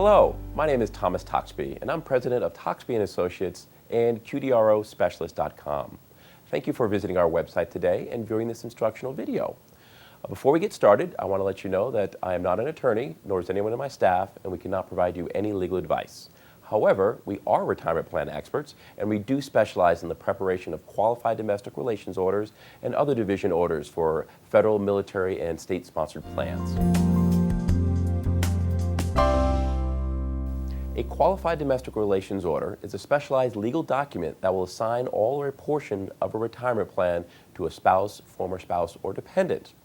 Hello, my name is Thomas Toxby, and I'm president of Toxby & Associates and QDRO Specialist.com. Thank you for visiting our website today and viewing this instructional video. Before we get started, I want to let you know that I am not an attorney, nor is anyone in my staff, and we cannot provide you any legal advice. However, we are retirement plan experts, and we do specialize in the preparation of qualified domestic relations orders and other division orders for federal, military, and state-sponsored plans. A qualified domestic relations order is a specialized legal document that will assign all or a portion of a retirement plan to a spouse, former spouse, or dependent.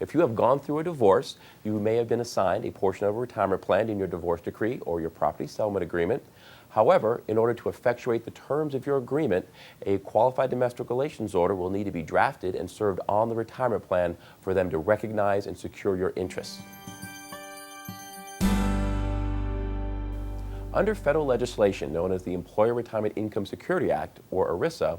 If you have gone through a divorce, you may have been assigned a portion of a retirement plan in your divorce decree or your property settlement agreement. However, in order to effectuate the terms of your agreement, a qualified domestic relations order will need to be drafted and served on the retirement plan for them to recognize and secure your interests. Under federal legislation known as the Employer Retirement Income Security Act, or ERISA,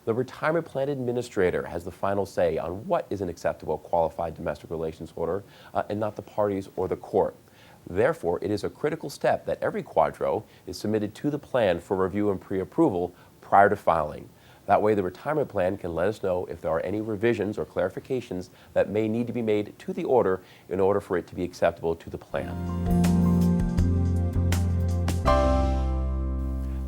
the retirement plan administrator has the final say on what is an acceptable qualified domestic relations order and not the parties or the court. Therefore, it is a critical step that every QDRO is submitted to the plan for review and pre-approval prior to filing. That way, the retirement plan can let us know if there are any revisions or clarifications that may need to be made to the order in order for it to be acceptable to the plan.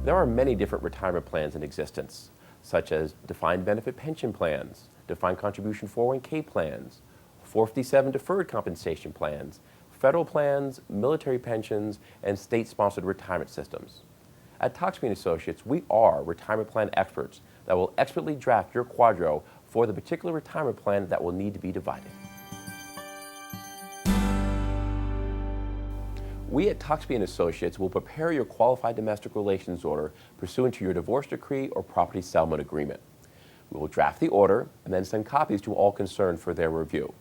There are many different retirement plans in existence, such as defined benefit pension plans, defined contribution 401k plans, 457 deferred compensation plans, federal plans, military pensions, and state-sponsored retirement systems. At Toxby & Associates, we are retirement plan experts that will expertly draft your QDRO for the particular retirement plan that will need to be divided. We at Toxby & Associates will prepare your qualified domestic relations order pursuant to your divorce decree or property settlement agreement. We will draft the order and then send copies to all concerned for their review.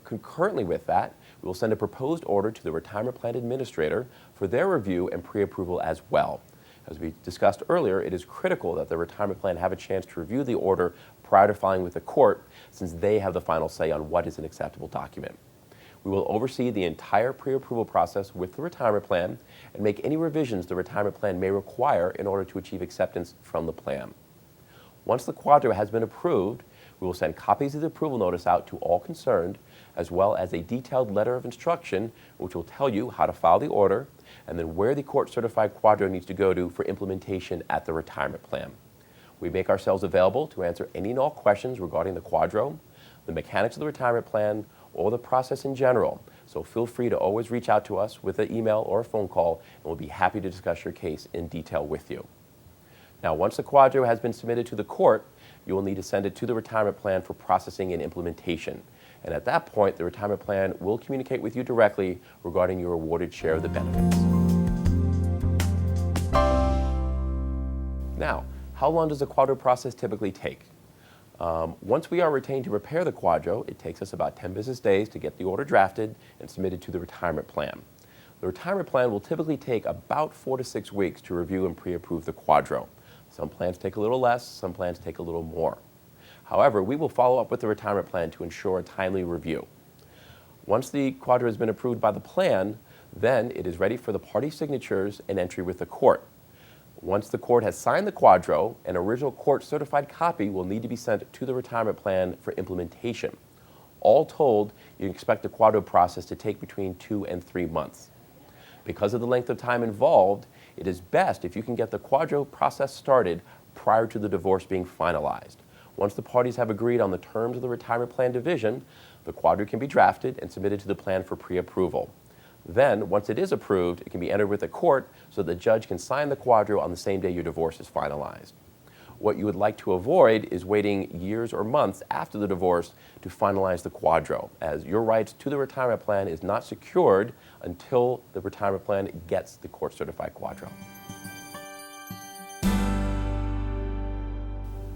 Concurrently with that, we will send a proposed order to the retirement plan administrator for their review and pre-approval as well. As we discussed earlier, it is critical that the retirement plan have a chance to review the order prior to filing with the court, since they have the final say on what is an acceptable document. We will oversee the entire pre-approval process with the retirement plan and make any revisions the retirement plan may require in order to achieve acceptance from the plan. Once the QDRO has been approved, we will send copies of the approval notice out to all concerned, as well as a detailed letter of instruction which will tell you how to file the order and then where the court-certified QDRO needs to go to for implementation at the retirement plan. We make ourselves available to answer any and all questions regarding the QDRO, the mechanics of the retirement plan, or the process in general. So feel free to always reach out to us with an email or a phone call, and we'll be happy to discuss your case in detail with you. Now, once the QDRO has been submitted to the court, you will need to send it to the retirement plan for processing and implementation. And at that point, the retirement plan will communicate with you directly regarding your awarded share of the benefits. Now, how long does the QDRO process typically take? Once we are retained to prepare the QDRO, it takes us about 10 business days to get the order drafted and submitted to the retirement plan. The retirement plan will typically take about 4 to 6 weeks to review and pre-approve the QDRO. Some plans take a little less, some plans take a little more. However, we will follow up with the retirement plan to ensure a timely review. Once the QDRO has been approved by the plan, then it is ready for the party signatures and entry with the court. Once the court has signed the QDRO, an original court-certified copy will need to be sent to the retirement plan for implementation. All told, you can expect the QDRO process to take between 2 and 3 months. Because of the length of time involved, it is best if you can get the QDRO process started prior to the divorce being finalized. Once the parties have agreed on the terms of the retirement plan division, the QDRO can be drafted and submitted to the plan for pre-approval. Then, once it is approved, it can be entered with the court so the judge can sign the QDRO on the same day your divorce is finalized. What you would like to avoid is waiting years or months after the divorce to finalize the QDRO, as your rights to the retirement plan is not secured until the retirement plan gets the court-certified QDRO.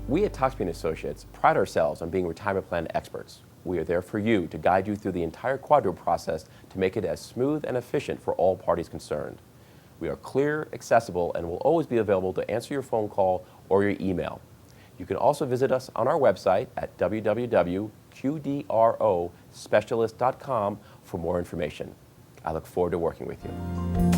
We at Toxby & Associates pride ourselves on being retirement plan experts. We are there for you to guide you through the entire QDRO process to make it as smooth and efficient for all parties concerned. We are clear, accessible, and will always be available to answer your phone call or your email. You can also visit us on our website at www.qdrospecialist.com for more information. I look forward to working with you.